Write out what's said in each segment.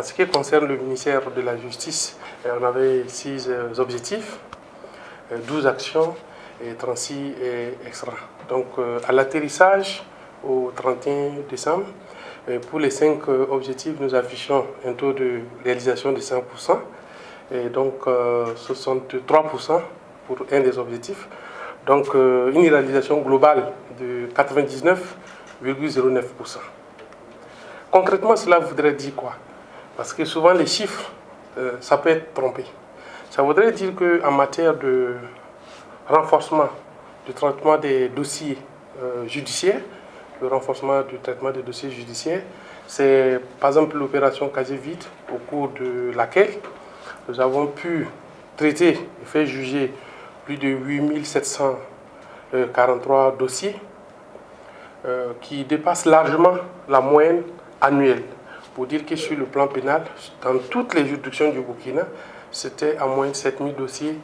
ce qui concerne le ministère de la Justice, on avait 6 objectifs, 12 actions et 36 extra. Donc à l'atterrissage au 31 décembre, pour les 5 objectifs, nous affichons un taux de réalisation de 5%, et donc 63% pour un des objectifs. Donc une réalisation globale de 99,09%. Concrètement, cela voudrait dire quoi? Parce que souvent les chiffres, ça peut être trompé. Ça voudrait dire qu'en matière de renforcement du traitement des dossiers judiciaires, le renforcement du traitement des dossiers judiciaires, c'est par exemple l'opération Casier Vide, au cours de laquelle nous avons pu traiter et faire juger plus de 8743 dossiers qui dépassent largement la moyenne annuelle. Pour dire que sur le plan pénal, dans toutes les juridictions du Burkina, c'était en moyenne 7000 dossiers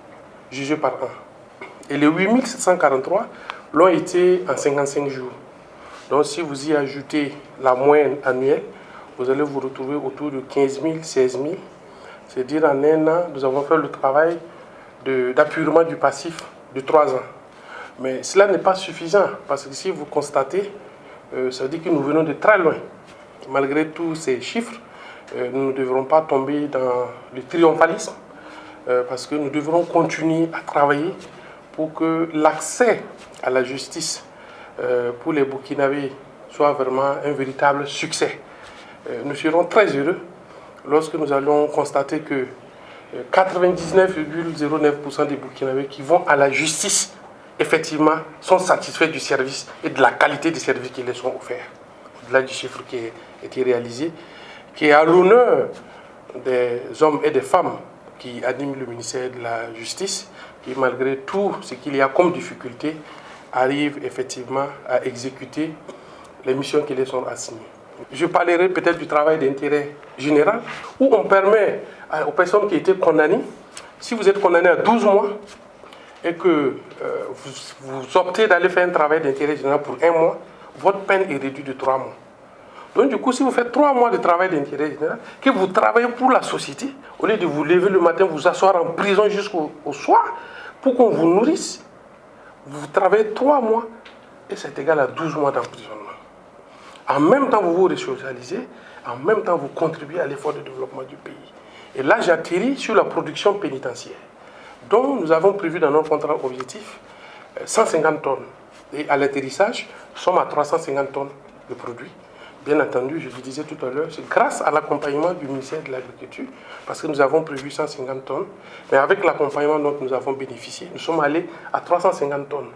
jugés par an. Et les 8743 l'ont été en 55 jours. Donc si vous y ajoutez la moyenne annuelle, vous allez vous retrouver autour de 15 000, 16 000. C'est-à-dire en un an, nous avons fait le travail d'appurement du passif de 3 ans. Mais cela n'est pas suffisant, parce que si vous constatez, ça veut dire que nous venons de très loin. Malgré tous ces chiffres, nous ne devrons pas tomber dans le triomphalisme, parce que nous devrons continuer à travailler pour que l'accès à la justice pour les Burkinabés soit vraiment un véritable succès. Nous serons très heureux lorsque nous allons constater que 99,09% des Burkinabés qui vont à la justice, effectivement, sont satisfaits du service et de la qualité des services qui leur sont offerts. Au-delà du chiffre qui a été réalisé, qui est à l'honneur des hommes et des femmes qui animent le ministère de la Justice, qui malgré tout ce qu'il y a comme difficulté, arrivent effectivement à exécuter les missions qui leur sont assignées. Je parlerai peut-être du travail d'intérêt général, où on permet aux personnes qui étaient condamnées, si vous êtes condamné à 12 mois, et que vous optez d'aller faire un travail d'intérêt général pour 1 mois, votre peine est réduite de 3 mois. Donc du coup, si vous faites 3 mois de travail d'intérêt général, que vous travaillez pour la société, au lieu de vous lever le matin, vous asseoir en prison jusqu'au soir, pour qu'on vous nourrisse, vous travaillez 3 mois, et c'est égal à 12 mois d'emprisonnement. En même temps, vous vous resocialisez, en même temps, vous contribuez à l'effort de développement du pays. Et là, j'atterris sur la production pénitentiaire, dont nous avons prévu dans notre contrat objectif 150 tonnes. Et à l'atterrissage, nous sommes à 350 tonnes de produits. Bien entendu, je vous disais tout à l'heure, c'est grâce à l'accompagnement du ministère de l'Agriculture, parce que nous avons prévu 150 tonnes, mais avec l'accompagnement dont nous avons bénéficié, nous sommes allés à 350 tonnes.